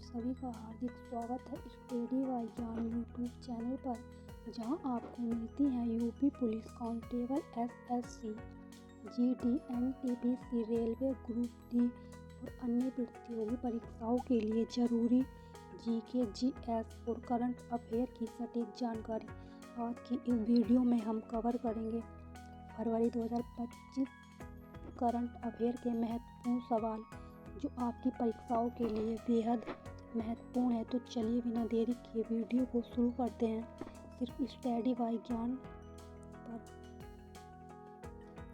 आप सभी का हार्दिक स्वागत है स्टडी बाय ज्ञान यूट्यूब चैनल पर, जहां आपको मिलती हैं UP police constable SSC, GD, NTPC, railway group D और अन्य प्रतियोगी परीक्षाओं के लिए जरूरी जीके, जीएस और करंट अफेयर की सटीक जानकारी। आज की इस वीडियो में हम कवर करेंगे फरवरी 2025 करंट अफेयर के महत्वपूर्ण सवाल जो आपकी परीक्षाओं के लिए बेहद महत्वपूर्ण है। तो चलिए बिना देरी किए वीडियो को शुरू करते हैं। सिर्फ स्टडी बाय ज्ञान पर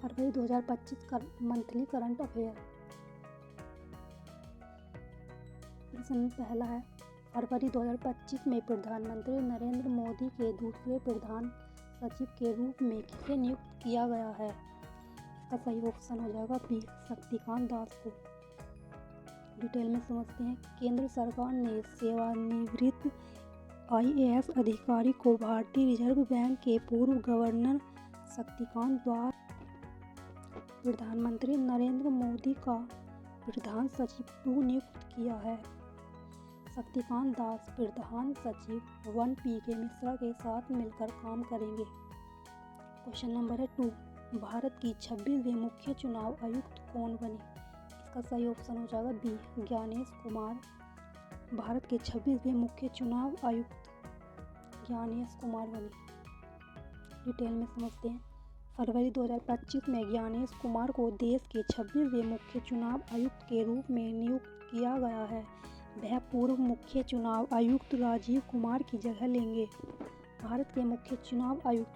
फरवरी 2025 मंथली करंट अफेयर। प्रश्न पहला है, फरवरी 2025 में प्रधानमंत्री नरेंद्र मोदी के दूसरे प्रधान सचिव के रूप में किसे नियुक्त किया गया है? इसका सही ऑप्शन हो जाएगा बी, शक्तिकांत दास को। डिटेल में समझते हैं। केंद्र सरकार ने सेवानिवृत्त आईएएस अधिकारी को भारतीय रिजर्व बैंक के पूर्व गवर्नर शक्तिकांत दास प्रधानमंत्री नरेंद्र मोदी का प्रधान सचिव 2 नियुक्त किया है। शक्तिकांत दास प्रधान सचिव 1 पी.के. मिश्रा के साथ मिलकर काम करेंगे। क्वेश्चन नंबर है 2, भारत की 26वीं मुख्य चुनाव आयुक्त कौन बने? इसका सही ऑप्शन हो जाएगा बी, ज्ञानेश कुमार। भारत के 26वें मुख्य चुनाव आयुक्त ज्ञानेश कुमार बने। डिटेल में समझते हैं। फरवरी 2025 में ज्ञानेश कुमार को देश के 26वें मुख्य चुनाव आयुक्त के रूप में नियुक्त किया गया है। वह पूर्व मुख्य चुनाव आयुक्त राजीव कुमार की जगह लेंगे। भारत के मुख्य चुनाव आयुक्त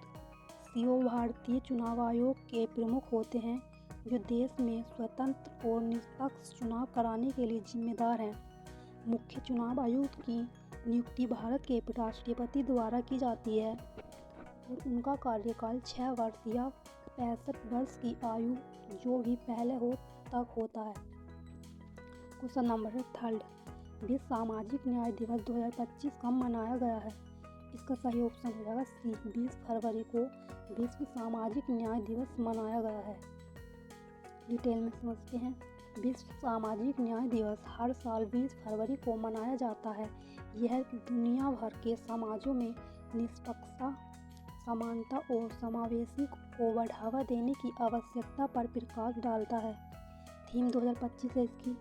सीओ भारतीय चुनाव आयोग के प्रमुख होते हैं, जो देश में स्वतंत्र और निष्पक्ष चुनाव कराने के लिए जिम्मेदार हैं। मुख्य चुनाव आयुक्त की नियुक्ति भारत के राष्ट्रपति द्वारा की जाती है और उनका कार्यकाल 6 वर्ष या 65 वर्ष की आयु जो भी पहले हो तक होता है। क्वेश्चन नंबर है 3, विश्व सामाजिक न्याय दिवस 2025 कब मनाया गया है? इसका सही ऑप्शन हो जाएगा सी, 20 फरवरी को विश्व सामाजिक न्याय दिवस मनाया गया है। डिटेल में समझते हैं। विश्व सामाजिक न्याय दिवस हर साल 20 फरवरी को मनाया जाता है। यह दुनिया भर के समाजों में निष्पक्षता, समानता और समावेशी को बढ़ावा देने की आवश्यकता पर प्रकाश डालता है। थीम 2025 है इसकी,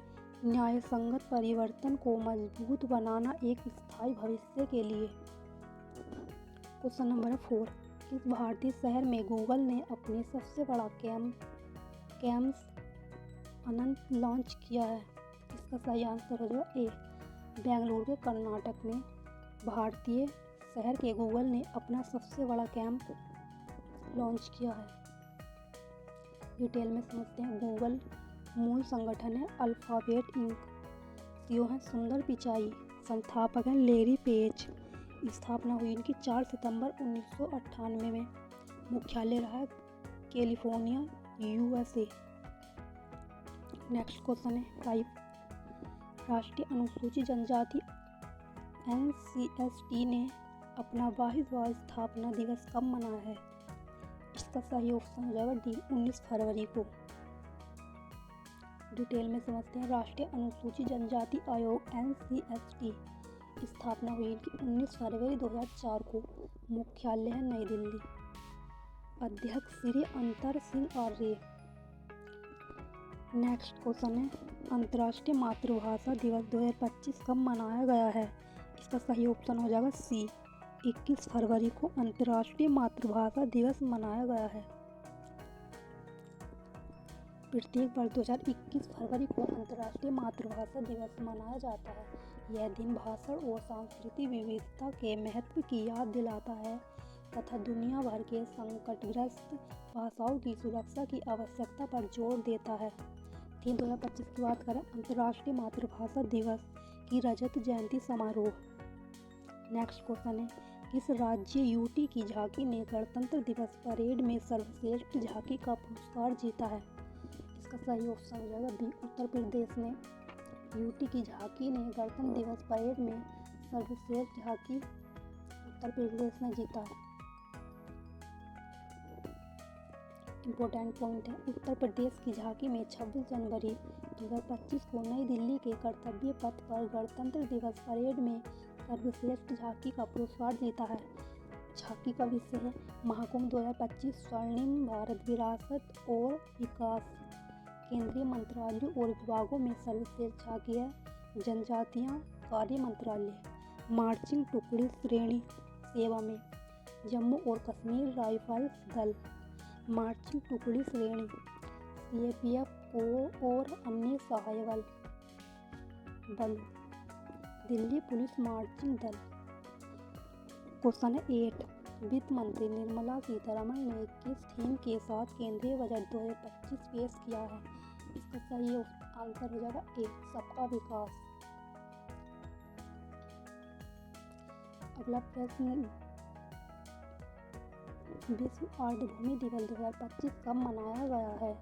न्यायसंगत परिवर्तन को मजबूत बनाना एक स्थायी भविष्य के लिए। क्वेश्चन नंबर 4, किस भारतीय शहर में गूगल ने अपने सबसे बड़ा कैम्स अनंत लॉन्च किया है? इसका सही आंसर हो जाएगा ए, बेंगलुरु के कर्नाटक में भारतीय शहर के गूगल ने अपना सबसे बड़ा कैंप लॉन्च किया है। डिटेल में समझते हैं। गूगल मूल संगठन है अल्फाबेट इंक। सीईओ हैं सुंदर पिचाई। संस्थापक हैं लेरी पेज। स्थापना हुई इनकी 4 सितंबर 1998 में। मुख्यालय रहा कैलिफोर्निया, यूएसए। नेक्स्ट क्वेश्चन है 5, राष्ट्रीय अनुसूचित जनजाति एनसीएसटी ने अपना 22वां स्थापना दिवस कब मनाया है? इसका सही ऑप्शन हो जाएगा डी, 19 फरवरी को। डिटेल में समझते हैं। राष्ट्रीय अनुसूचित जनजाति आयोग एनसीएसटी स्थापना हुई इनकी 19 फरवरी 2004 को। मुख्यालय है नई दिल्ली। अध्यक्ष श्री अंतर सिंह आर्य। नेक्स्ट क्वेश्चन है, अंतर्राष्ट्रीय मातृभाषा दिवस 2025 कब मनाया गया है? इसका सही ऑप्शन हो जाएगा सी, 21 फरवरी को अंतर्राष्ट्रीय मातृभाषा दिवस मनाया गया है। प्रत्येक वर्ष 2021 फरवरी को अंतर्राष्ट्रीय मातृभाषा दिवस मनाया जाता है। यह दिन भाषण और सांस्कृतिक विविधता के महत्व की याद दिलाता है तथा दुनिया भर के संकटग्रस्त भाषाओं की सुरक्षा की आवश्यकता पर जोर देता है। थीम 2025 की बात करें, अंतर्राष्ट्रीय मातृभाषा दिवस की रजत जयंती समारोह। नेक्स्ट क्वेश्चन है, किस राज्य यूटी की झांकी ने गणतंत्र दिवस परेड में सर्वश्रेष्ठ झांकी का पुरस्कार जीता है? इसका सही ऑप्शन हो जाएगा बी, उत्तर प्रदेश ने यूटी की झांकी ने गणतंत्र दिवस परेड में सर्वश्रेष्ठ झांकी उत्तर प्रदेश ने जीता है। इम्पोर्टेंट पॉइंट है, उत्तर प्रदेश की झांकी में 26 जनवरी 2025 को नई दिल्ली के कर्तव्य पथ पर गणतंत्र दिवस परेड में सर्वश्रेष्ठ झांकी का पुरस्कार जीता है। झांकी का विषय है महाकुंभ 2025 स्वर्णिम भारत विरासत और विकास। केंद्रीय मंत्रालयों और विभागों में सर्वश्रेष्ठ झांकी है जनजातीय कार्य मंत्रालय। मार्चिंग टुकड़ी श्रेणी सेवा में जम्मू और कश्मीर राइफल्स दल। मार्चिंग टुकड़ी श्रेणी CAPF और अन्य सहायक बल। दिल्ली पुलिस मार्चिंग दल। क्वेश्चन 8 वित्त मंत्री निर्मला सीतारमण ने किस थीम के साथ केंद्रीय बजट 2025 पेश किया है? इसका सही आंसर हो जाएगा A सबका विकास। अगला प्रश्न विश्व आर्द्रभूमि दिवस 2025 कब मनाया गया है?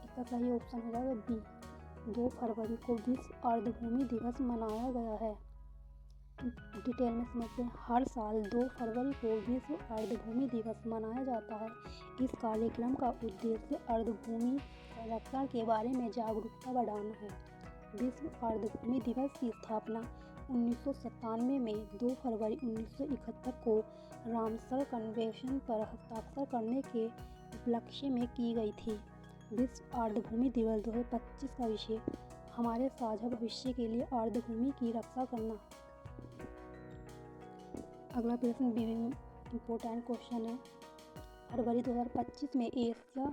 इसका सही ऑप्शन हो जाएगा B 2 फरवरी को विश्व आर्द्रभूमि दिवस मनाया गया है। डिटेल में समझते हैं। हर साल 2 फरवरी को विश्व आर्द्रभूमि दिवस मनाया जाता है। इस कार्यक्रम का उद्देश्य आर्द्रभूमि संरक्षण के बारे में जागरूकता बढ़ाना है। विश्व आर्द्रभूमि दिवस की स्थापना 1997 में 2 फरवरी 1971 को रामसर कन्वेंशन पर हस्ताक्षर करने के उपलक्ष्य में की गई थी। विश्व आर्द्रभूमि दिवस 2025 का विषय हमारे साझा भविष्य के लिए आर्द्रभूमि की रक्षा करना। अगला प्रश्न भी इम्पोर्टेंट क्वेश्चन है। फरवरी 2025 में एशिया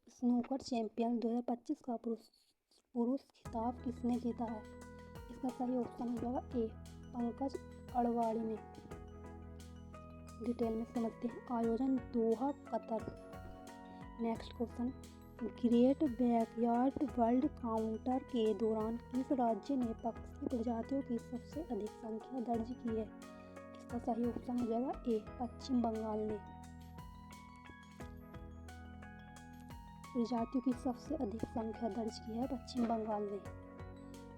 स्नूकर चैंपियन 2025 का पुरुष खिताब किसने जीता है? इसका सही ऑप्शन हो जाएगा A पंकज अडवाणी ने। डिटेल में समझते हैं। आयोजन Doha Qatar. Next question great backyard world counter के दौरान किस राज्य ने पक्षी प्रजातियों की सबसे अधिक संख्या दर्ज की है? इसका सही ऑप्शन हो जाएगा A पश्चिम बंगाल ने। प्रजातियों की सबसे अधिक संख्या दर्ज की है पश्चिम बंगाल ने।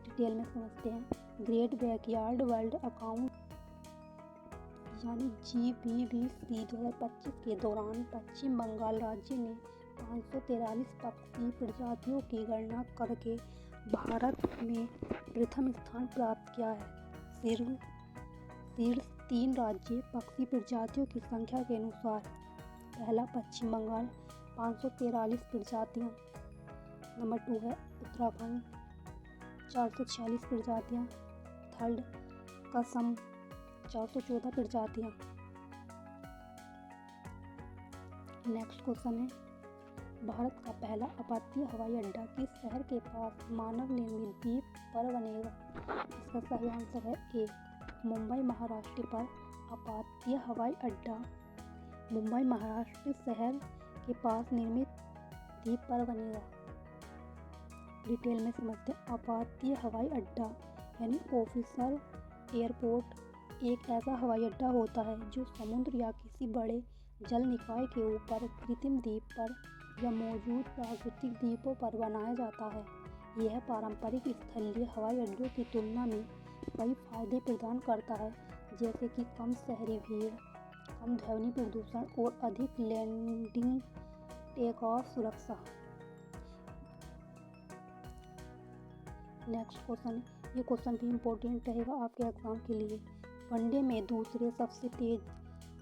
डिटेल में समझते हैं। ग्रेट बैकयार्ड वर्ल्ड अकाउंट यानी GBBC 2025 के दौरान पश्चिम बंगाल राज्य ने 543 पक्षी प्रजातियों की गणना करके भारत में प्रथम स्थान प्राप्त किया है। शीर्ष 3 राज्य पक्षी प्रजातियों की संख्या के अनुसार। पहला पश्चिम बंगाल 543 प्रजातियाँ। नंबर 2 है उत्तराखंड 446 प्रजातियाँ। थर्ड असम 414 प्रजातियाँ। नेक्स्ट क्वेश्चन है भारत का पहला अपातीय हवाई अड्डा किस शहर के पास मानव निर्मित द्वीप पर बनेगा? इसका सही आंसर है A मुंबई महाराष्ट्र पर अपातीय हवाई अड्डा मुंबई महाराष्ट्र शहर के पास निर्मित द्वीप पर बनेगा। डिटेल में समझते हैं। अपातीय हवाई अड्डा यानी ऑफिशियल एयरपोर्ट एक ऐसा हवाई अड्डा होता है जो समुद्र या किसी बड़े जल निकाय के ऊपर कृत्रिम द्वीप पर या मौजूद प्राकृतिक द्वीपों पर बनाया जाता है। यह पारंपरिक स्थलीय हवाई अड्डों की तुलना में कई फायदे प्रदान करता है, जैसे कि कम शहरी भीड़, कम ध्वनि प्रदूषण और अधिक लैंडिंग टेक ऑफ सुरक्षा। नेक्स्ट क्वेश्चन, ये क्वेश्चन भी इम्पोर्टेंट रहेगा आपके एग्जाम के लिए। वनडे में दूसरे सबसे तेज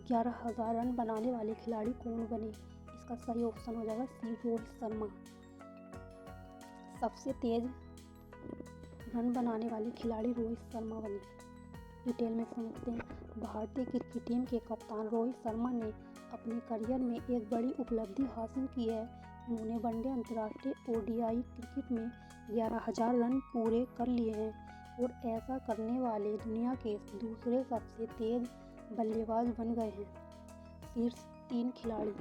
11,000 रन बनाने वाले खिलाड़ी कौन बने? इसका सही ऑप्शन हो जाएगा C रोहित शर्मा। सबसे तेज रन बनाने वाले खिलाड़ी रोहित शर्मा बने। डिटेल में समझते हैं। भारतीय क्रिकेट टीम के कप्तान रोहित शर्मा ने अपने करियर में एक बड़ी उपलब्धि हासिल की है। उन्होंने वनडे अंतर्राष्ट्रीय ODI क्रिकेट में 11,000 रन पूरे कर लिए हैं और ऐसा करने वाले दुनिया के दूसरे सबसे तेज बल्लेबाज बन गए हैं। शीर्ष 3 खिलाड़ी।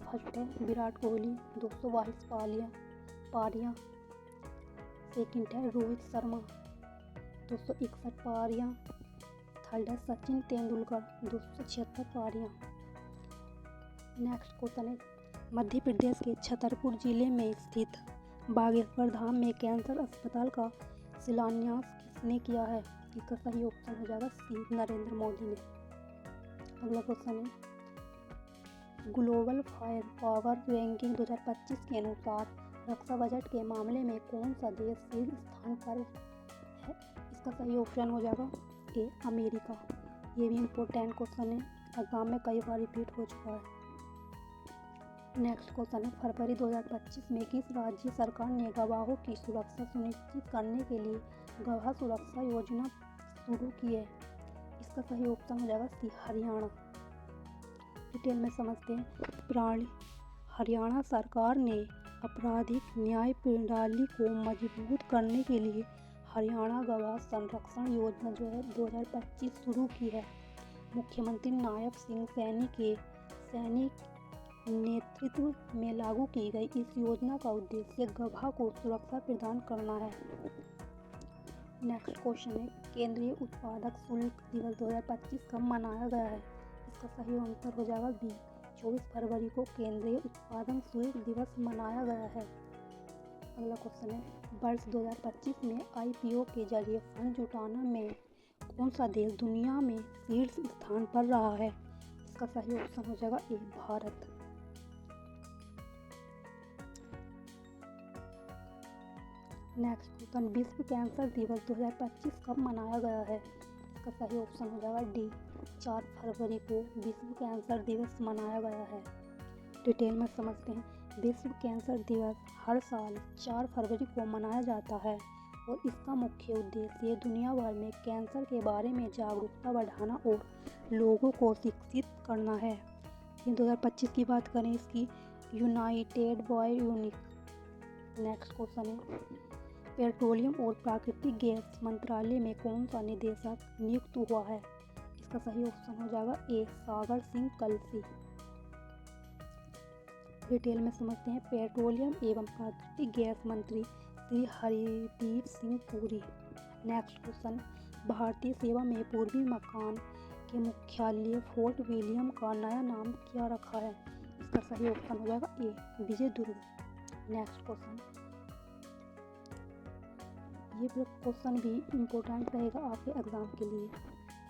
फर्स्ट है विराट कोहली 222 पारियां। सेकंड है रोहित शर्मा 261 पारियां। थर्ड है सचिन तेंदुलकर 276 पारियां। नेक्स्ट क्वेश्चन है मध्य प्रदेश के छतरपुर जिले में स्थित बागेश्वर धाम में कैंसर अस्पताल का शिलान्यास किसने किया है? इसका सही ऑप्शन हो जाएगा C नरेंद्र मोदी ने। अगला क्वेश्चन है ग्लोबल फायर पावर रैंकिंग 2025 के अनुसार रक्षा बजट के मामले में कौन सा देश शीर्ष स्थान पर है? इसका सही ऑप्शन हो जाएगा ए अमेरिका। ये भी इम्पोर्टेंट क्वेश्चन है, एग्जाम में कई बार रिपीट हो चुका है। नेक्स्ट क्वेश्चन है, फरवरी 2025 में किस राज्य सरकार ने गवाहों की सुरक्षा सुनिश्चित करने के लिए गवाह सुरक्षा योजना शुरू की है? इसका सही ऑप्शन हो जाएगा सी हरियाणा। डिटेल में समझते हैं। प्रणाली हरियाणा सरकार ने आपराधिक न्याय प्रणाली को मजबूत करने के लिए हरियाणा गवाह संरक्षण योजना जो है 2025 शुरू की है। मुख्यमंत्री नायब सिंह सैनी के नेतृत्व में लागू की गई इस योजना का उद्देश्य गवाह को सुरक्षा प्रदान करना है। नेक्स्ट क्वेश्चन है, केंद्रीय उत्पादक शुल्क दिवस 2025 कब मनाया गया है? इसका सही आंसर हो जाएगा बी। 24 फरवरी को केंद्रीय उत्पादन शुल्क दिवस मनाया गया है। अगला क्वेश्चन है, वर्ष 2025 में IPO के जरिए फंड जुटाना में कौन सा देश दुनिया में शीर्ष स्थान पर रहा है? इसका सही ऑप्शन हो जाएगा ए भारत। नेक्स्ट क्वेश्चन, विश्व कैंसर दिवस 2025 कब मनाया गया है? इसका सही ऑप्शन हो जाएगा डी। 4 फरवरी को विश्व कैंसर दिवस मनाया गया है। डिटेल में समझते हैं। विश्व कैंसर दिवस हर साल 4 फरवरी को मनाया जाता है और इसका मुख्य उद्देश्य दुनिया भर में कैंसर के बारे में जागरूकता बढ़ाना और लोगों को शिक्षित करना है। 2025 की बात करें इसकी united by unique. Next question है, पेट्रोलियम और प्राकृतिक गैस मंत्रालय में कौन सा निदेशक नियुक्त हुआ है? इसका सही ऑप्शन हो जाएगा ए सागर सिंह कलसी। डिटेल में समझते हैं। पेट्रोलियम एवं प्राकृतिक गैस मंत्री श्री हरदीप सिंह पुरी। नेक्स्ट क्वेश्चन, भारतीय सेवा में पूर्वी मकान के मुख्यालय फोर्ट विलियम का नया नाम क्या रखा है? इसका सही ऑप्शन हो जाएगा ए विजय दुर्ग। नेक्स्ट क्वेश्चन, ये क्वेश्चन भी इम्पोर्टेंट रहेगा आपके एग्जाम के लिए।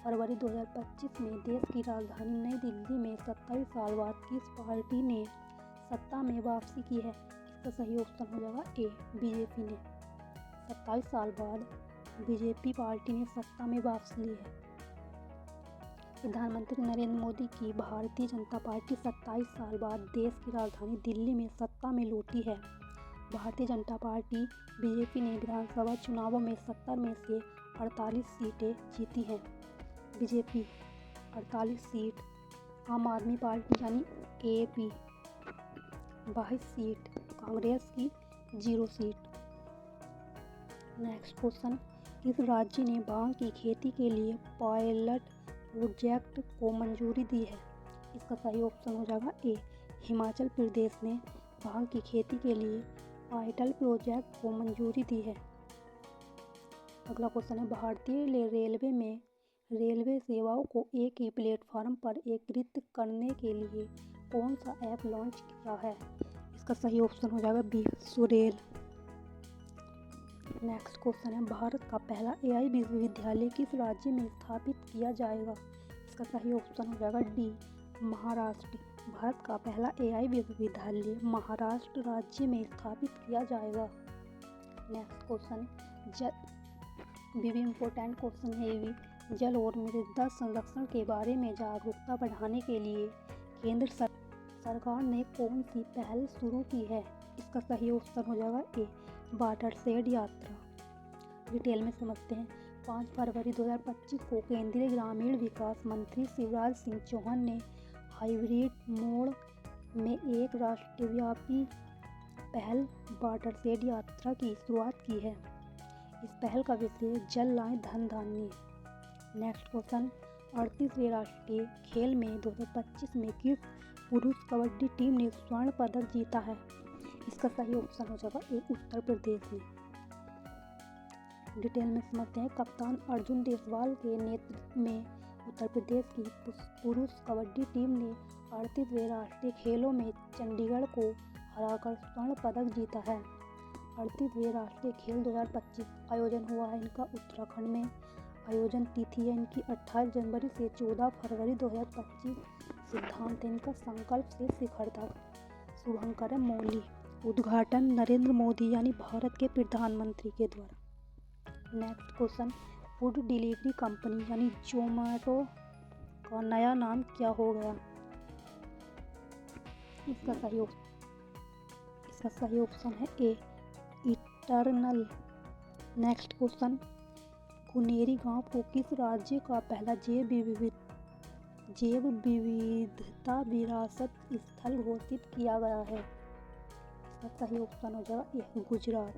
फरवरी 2025 में देश की राजधानी नई दिल्ली में 27 साल बाद किस पार्टी ने सत्ता में वापसी की है? इसका सही ऑप्शन हो जाएगा ए बीजेपी ने। 27 साल बाद बीजेपी पार्टी ने सत्ता में वापसी ली है। प्रधानमंत्री नरेंद्र मोदी की भारतीय जनता पार्टी 27 साल बाद देश की राजधानी दिल्ली में सत्ता में लौटी है। भारतीय जनता पार्टी बीजेपी ने विधानसभा चुनावों में 70 में से 48 सीटें जीती हैं। बीजेपी 48 सीट, आम आदमी पार्टी यानी AAP 22 सीट, कांग्रेस की 0 सीट। नेक्स्ट क्वेश्चन, किस राज्य ने भांग की खेती के लिए पायलट प्रोजेक्ट को मंजूरी दी है? इसका सही ऑप्शन हो जाएगा ए हिमाचल प्रदेश ने भांग की खेती के लिए पायलट प्रोजेक्ट को मंजूरी दी है। अगला क्वेश्चन है, भारतीय रेलवे में रेलवे सेवाओं को एक ही प्लेटफॉर्म पर एकीकृत करने के लिए कौन सा ऐप लॉन्च किया है? इसका सही ऑप्शन हो जाएगा बी सुरेल। नेक्स्ट क्वेश्चन है, भारत का पहला AI विश्वविद्यालय किस राज्य में स्थापित किया जाएगा? इसका सही ऑप्शन हो जाएगा डी महाराष्ट्र। भारत का पहला AI विश्वविद्यालय महाराष्ट्र राज्य में स्थापित किया जाएगा। नेक्स्ट क्वेश्चन, भी इम्पोर्टेंट क्वेश्चन है ये भी। जल और मृदा संरक्षण के बारे में जागरूकता बढ़ाने के लिए केंद्र सरकार ने कौन सी पहल शुरू की है? इसका सही ऑप्शन हो जाएगा ए वाटरशेड यात्रा। डिटेल में समझते हैं। 5 फरवरी 2025 को केंद्रीय ग्रामीण विकास मंत्री शिवराज सिंह चौहान ने हाइब्रिड मोड में एक राष्ट्रव्यापी पहल वाटरशेड यात्रा की शुरुआत की है। इस पहल का विषय जल लाएं धन धान्य। नेक्स्ट क्वेश्चन, 38वें राष्ट्रीय खेल में 2025 में किस पुरुष कबड्डी टीम ने स्वर्ण पदक जीता है? इसका सही ऑप्शन हो जाएगा ए उत्तर प्रदेश ने। डिटेल में समझते हैं। कप्तान अर्जुन देसवाल के नेतृत्व में उत्तर प्रदेश की पुरुष कबड्डी टीम ने 38वें राष्ट्रीय खेलों में चंडीगढ़ को हराकर स्वर्ण पदक जीता है। 38वें राष्ट्रीय खेल 2025 आयोजन हुआ है इनका उत्तराखंड में। आयोजन तिथि है इनकी 28 जनवरी से 14 फरवरी 2025। सिद्धांत इनका संकल्प से शिखर तक। शुभंकर मौली। उद्घाटन नरेंद्र मोदी यानी भारत के प्रधानमंत्री के द्वारा। Next question, food delivery company यानी जोमेटो का नया नाम क्या हो गया? इसका सही ऑप्शन है ए, इटर्नल। नेक्स्ट क्वेश्चन, गुनेरी गांव को किस राज्य का पहला जैव विविधता विरासत स्थल घोषित किया गया है? इसका सही ऑप्शन हो जाएगा ए, गुजरात।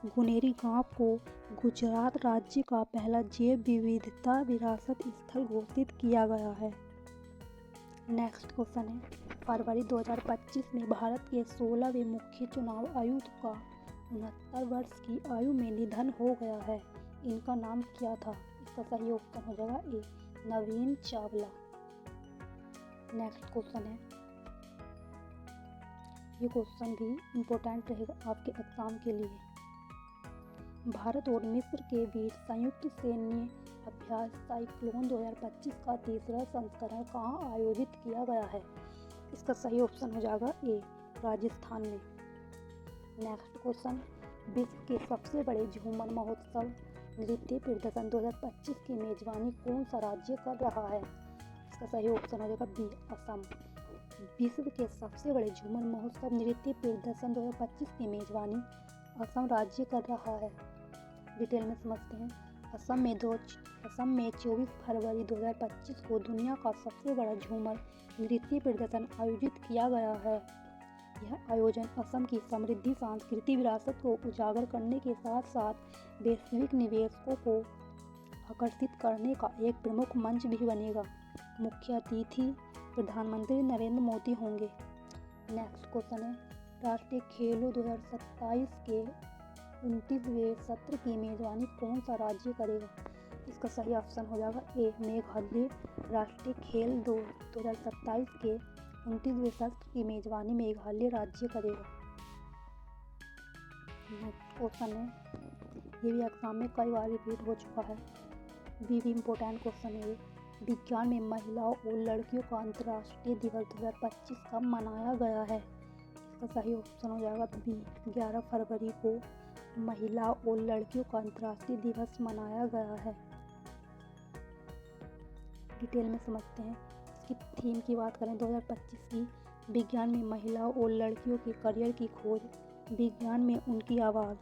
गुनेरी गांव को गुजरात राज्य का पहला जैव विविधता विरासत स्थल घोषित किया गया है। नेक्स्ट क्वेश्चन है, फरवरी 2025 में भारत के 16वें मुख्य चुनाव आयुक्त का 69 वर्ष की आयु में निधन हो गया है। इनका नाम क्या था? इसका सही ऑप्शन हो जाएगा ए, नवीन चावला। नेक्स्ट क्वेश्चन है, ये क्वेश्चन भी इम्पोर्टेंट रहेगा आपके एग्जाम के लिए। भारत और मिस्र के बीच संयुक्त सैन्य अभ्यास साइक्लोन 2025 का तीसरा संस्करण कहाँ आयोजित किया गया है? इसका सही ऑप्शन हो जाएगा ए, राजस्थान में। नेक्स्ट क्वेश्चन, विश्व के सबसे बड़े झूमर महोत्सव नृत्य प्रदर्शन 2025 की मेजबानी कौन सा राज्य कर रहा है? इसका सही ऑप्शन हो जाएगा बी, असम। विश्व के सबसे बड़े झूमर महोत्सव नृत्य प्रदर्शन 2025 की मेजबानी असम राज्य कर रहा है। डिटेल में समझते हैं। असम में 24 फरवरी 2025 को दुनिया का सबसे बड़ा झूमर नृत्य प्रदर्शन आयोजित किया गया है। यह आयोजन असम की समृद्ध सांस्कृतिक विरासत को उजागर करने के साथ साथ वैश्विक निवेशकों को आकर्षित करने का एक प्रमुख मंच भी बनेगा। मुख्य अतिथि प्रधानमंत्री नरेंद्र मोदी होंगे। नेक्स्ट क्वेश्चन है, राष्ट्रीय खेलों 2027 के 29वें सत्र की मेजबानी कौन सा राज्य करेगा? इसका सही ऑप्शन हो जाएगा ए, मेघालय। राष्ट्रीय खेल 2027 के 29वें सत्र की मेजबानी मेघालय राज्य करेगा। नेक्स्ट क्वेश्चन है, ये भी एग्जाम में कई बार रिपीट हो चुका है, भी इम्पोर्टेंट क्वेश्चन है। विज्ञान में महिलाओं और लड़कियों का अंतर्राष्ट्रीय दिवस 2025 कब मनाया गया है? इसका सही ऑप्शन हो जाएगा बी, 11 फरवरी को महिलाओं और लड़कियों का अंतर्राष्ट्रीय दिवस मनाया गया है। डिटेल में समझते हैं। इसकी थीम की बात करें 2025 की, विज्ञान में महिलाओं और लड़कियों के करियर की खोज, विज्ञान में उनकी आवाज़।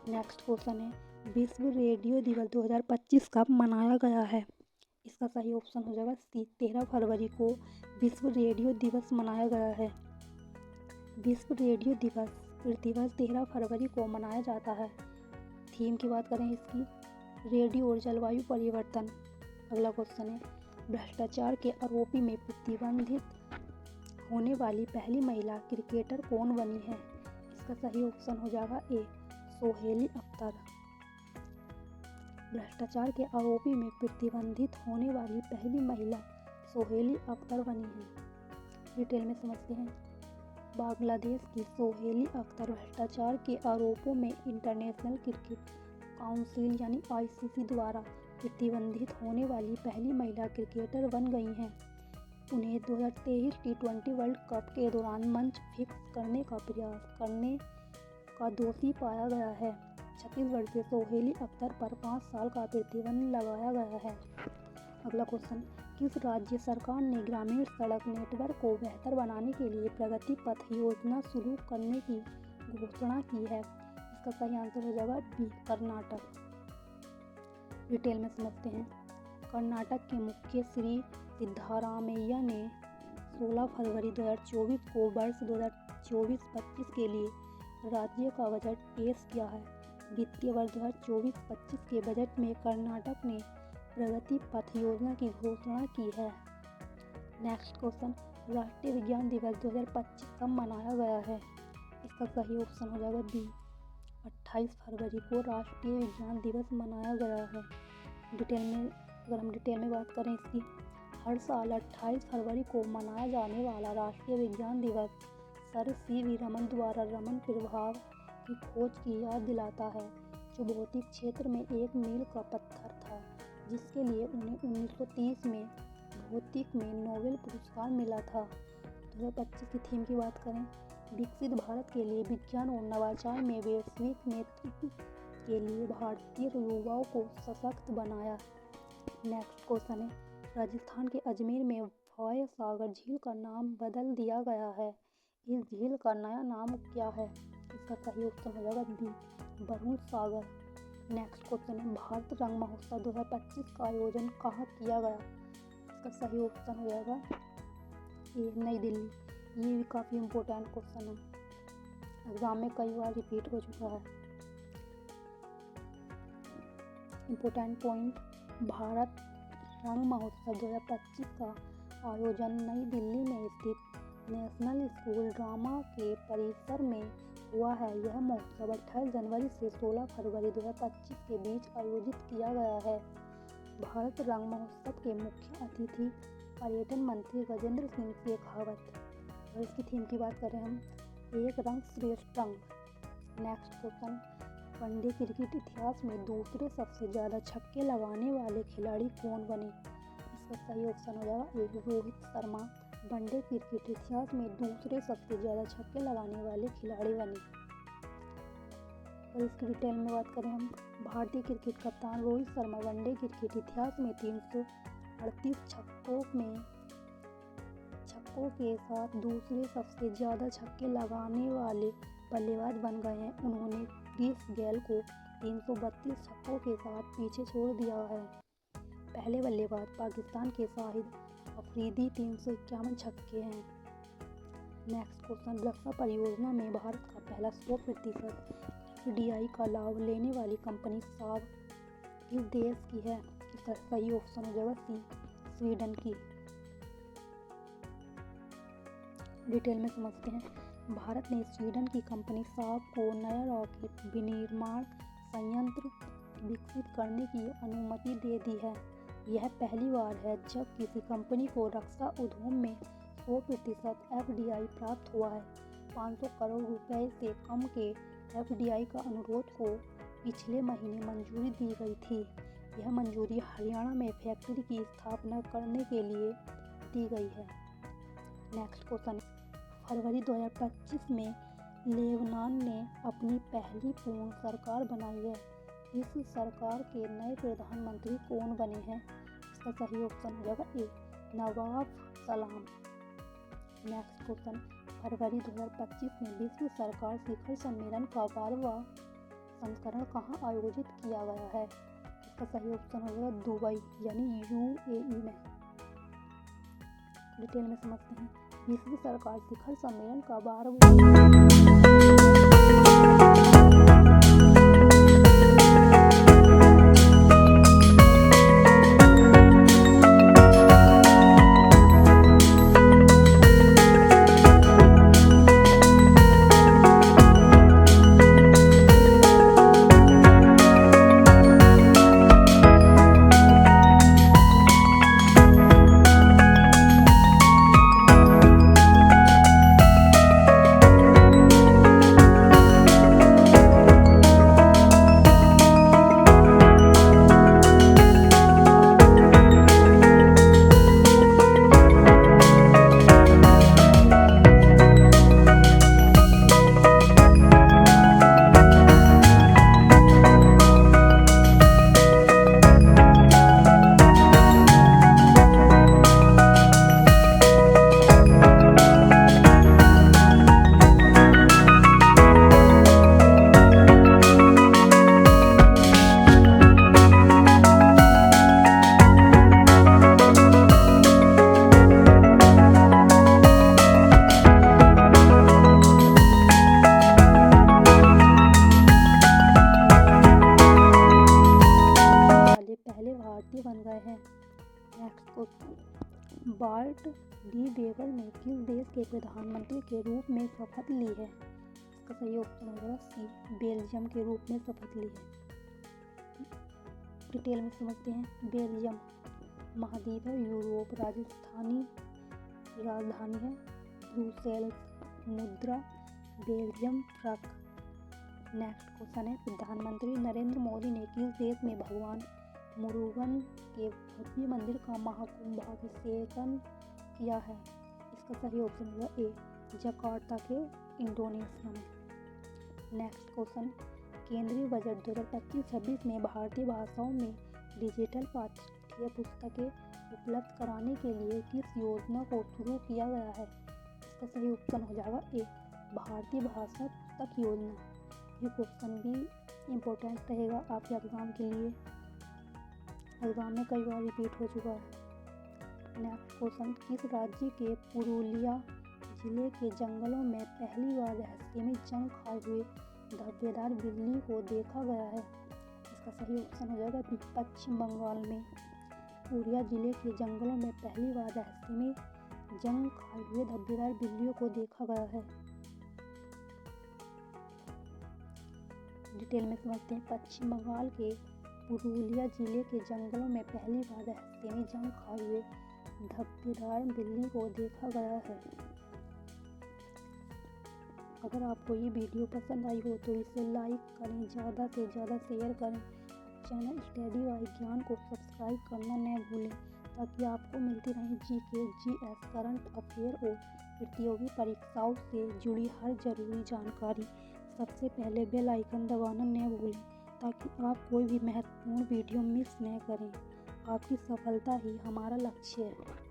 नेक्स्ट क्वेश्चन है, विश्व रेडियो दिवस 2025 कब मनाया गया है? इसका सही ऑप्शन हो जाएगा सी, 13 फरवरी को विश्व रेडियो दिवस मनाया गया है। विश्व रेडियो दिवस प्रतिवर्ष 13 फरवरी को मनाया जाता है। थीम की बात करें इसकी, रेडियो और जलवायु परिवर्तन। अगला क्वेश्चन है, भ्रष्टाचार के आरोपी में प्रतिबंधित होने वाली पहली महिला क्रिकेटर कौन बनी है? इसका सही ऑप्शन हो जाएगा ए, सोहेली अख्तर। भ्रष्टाचार के आरोपी में प्रतिबंधित होने वाली पहली महिला सोहेली अख्तर बनी है। डिटेल में समझते हैं। बांग्लादेश की सोहेली अख्तर भ्रष्टाचार के आरोपों में इंटरनेशनल क्रिकेट काउंसिल यानी ICC द्वारा प्रतिबंधित होने वाली पहली महिला क्रिकेटर बन गई हैं। उन्हें 2023 T20 वर्ल्ड कप के दौरान मंच फिक्स करने का प्रयास करने का दोषी पाया गया है। छत्तीसगढ़ से सोहेली अख्तर पर 5 साल का प्रतिबंध लगाया गया है। अगला क्वेश्चन, किस राज्य सरकार ने ग्रामीण सड़क नेटवर्क को बेहतर बनाने के लिए प्रगति पथ योजना शुरू करने की घोषणा की है? इसका सही आंसर हो जाएगा बी, कर्नाटक। डिटेल में समझते हैं। कर्नाटक के मुख्य श्री सिद्धारामैया ने 16 फरवरी 2024 को वर्ष 2024-25 के लिए राज्य का बजट पेश किया है। वित्तीय वर्ष 2024-25 के बजट में कर्नाटक ने प्रगति पथ योजना की घोषणा की है। नेक्स्ट क्वेश्चन, राष्ट्रीय विज्ञान दिवस 2025 कब मनाया गया है? इसका सही ऑप्शन हो जाएगा बी, 28 फरवरी को राष्ट्रीय विज्ञान दिवस मनाया गया है। अगर हम डिटेल में बात करें इसकी, हर साल 28 फरवरी को मनाया जाने वाला राष्ट्रीय विज्ञान दिवस सर CV रमन द्वारा रमन प्रभाव की खोज की याद दिलाता है, जो भौतिक क्षेत्र में एक मील का पत्थर था, जिसके लिए उन्हें 1930 में भौतिक में नोबेल पुरस्कार मिला था। 2025 की थीम की बात करें, विकसित भारत के लिए विज्ञान और नवाचार में वैश्विक नेतृत्व के लिए भारतीय युवाओं को सशक्त बनाया। नेक्स्ट क्वेश्चन है, राजस्थान के अजमेर में फॉय सागर झील का नाम बदल दिया गया है। इस झील का नया नाम क्या है? इसका सही उत्तर हो जाएगा बी, वरुण सागर। नेक्स्ट क्वेश्चन है, भारत रंग महोत्सव 2025 का आयोजन कहाँ किया गया? इसका सही ऑप्शन हो जाएगा ए, नई दिल्ली। ये भी काफ़ी इम्पोर्टेंट क्वेश्चन है, एग्जाम में कई बार रिपीट हो चुका है। इम्पोर्टेंट पॉइंट, भारत रंग महोत्सव 2025 का आयोजन नई दिल्ली में स्थित नेशनल स्कूल ड्रामा के परिसर में हुआ है। यह महोत्सव 28 जनवरी से 16 फरवरी 2025 के बीच आयोजित किया गया है। भारत रंग महोत्सव के मुख्य अतिथि पर्यटन मंत्री गजेंद्र सिंह शेखावत। और इसकी थीम की बात करें हम, एक रंग श्रेष्ठ रंग। नेक्स्ट क्वेश्चन, वनडे क्रिकेट इतिहास में दूसरे सबसे ज़्यादा छक्के लगाने वाले खिलाड़ी कौन बने? इसका सही ऑप्शन हो जाएगा ए, रोहित शर्मा वनडे क्रिकेट इतिहास में दूसरे सबसे ज़्यादा छक्के लगाने वाले खिलाड़ी बने। और इसकी डिटेल में बात करें हम, भारतीय क्रिकेट कप्तान रोहित शर्मा वनडे क्रिकेट इतिहास में 338 छक्कों के साथ दूसरे सबसे ज़्यादा छक्के लगाने वाले बल्लेबाज बन गए हैं। उन्होंने क्रिस गेल को 332 छक्कों के साथ पीछे छोड़ दिया है। पहले बल्लेबाज पाकिस्तान के शाहिद अफरीदी 351 छक्के हैं। नेक्स्ट क्वेश्चन, रक्षा परियोजना में भारत का पहला 100% FDI का लाभ लेने वाली कंपनी साब किस देश की है? इसका सही ऑप्शन हो जाएगा सी, स्वीडन की। डिटेल में समझते हैं, भारत ने स्वीडन की कंपनी साब को नया रॉकेट विनिर्माण संयंत्र विकसित करने की अनुमति दे दी है। यह पहली बार है जब किसी कंपनी को रक्षा उद्योग में 100% FDI प्राप्त हुआ है। 500 करोड़ रुपए से कम के FDI का अनुरोध को पिछले महीने मंजूरी दी गई थी। यह मंजूरी हरियाणा में फैक्ट्री की स्थापना करने के लिए दी गई है। नेक्स्ट क्वेश्चन, फरवरी 2025 में लेबनान ने अपनी पहली पूर्ण सरकार बनाई है। इस सरकार के नए प्रधानमंत्री कौन बने हैं? इसका सही ऑप्शन हो जाएगा ए, नवाब सलाम। नेक्स्ट क्वेश्चन, फरवरी 2025 में विश्व सरकार शिखर सम्मेलन का 12वां संस्करण कहाँ आयोजित किया गया है? इसका सही ऑप्शन हो जाएगा दुबई यानी UAE में। डिटेल में समझते हैं, विश्व सरकार शिखर सम्मेलन का 12वां बार्ट डी वेबर ने किस देश के प्रधानमंत्री के रूप में शपथ ली है? इसका सही ऑप्शन होगा सी, बेल्जियम के रूप में शपथ ली है। डिटेल में समझते हैं, बेल्जियम महाद्वीप है, यूरोप, राजधानी है ब्रुसेल्स, मुद्रा बेल्जियम फ्रैंक। नेक्स्ट क्वेश्चन है, प्रधानमंत्री नरेंद्र मोदी ने किस देश में भगवान मुरुगन के भव्य मंदिर का महाकुंभाभिषेकन किया है? इसका सही ऑप्शन होगा ए, जकार्ता के इंडोनेशिया में। नेक्स्ट क्वेश्चन, केंद्रीय बजट 2025-26 में भारतीय भाषाओं में डिजिटल पाठ्य पुस्तकें उपलब्ध कराने के लिए किस योजना को शुरू किया गया है? इसका सही ऑप्शन हो जाएगा ए, भारतीय भाषा पुस्तक योजना। ये क्वेश्चन भी इम्पोर्टेंट रहेगा आपके एग्ज़ाम के लिए, एग्ज़ाम में कई बार रिपीट हो चुका है। नेक्स्ट क्वेश्चन, किस राज्य के पुरुलिया जिले के जंगलों में पहली बार रहस्यमय जंग खाए हुए धब्बेदार बिल्ली को देखा गया है? इसका सही ऑप्शन हो जाएगा बी, पश्चिम बंगाल में पुरुलिया जिले के जंगलों में पहली बार रहस्यमय जंग खाए हुए धब्बेदार बिल्लियों को देखा गया है। डिटेल में समझते हैं। पश्चिम बंगाल के पुरुलिया जिले के जंगलों में पहली बार रहस्यमय जंग खाए हुए धब्बेदार बिल्ली को देखा गया है। अगर आपको ये वीडियो पसंद आई हो तो इसे लाइक करें, ज़्यादा से ज़्यादा शेयर करें। चैनल स्टडी वाई ज्ञान को सब्सक्राइब करना न भूलें ताकि आपको मिलती रहे जीके, जीएस, करंट अफेयर और प्रतियोगी परीक्षाओं से जुड़ी हर ज़रूरी जानकारी सबसे पहले बेल आइकन दबाना न भूलें ताकि आप कोई भी महत्वपूर्ण वीडियो मिस न करें। आपकी सफलता ही हमारा लक्ष्य है।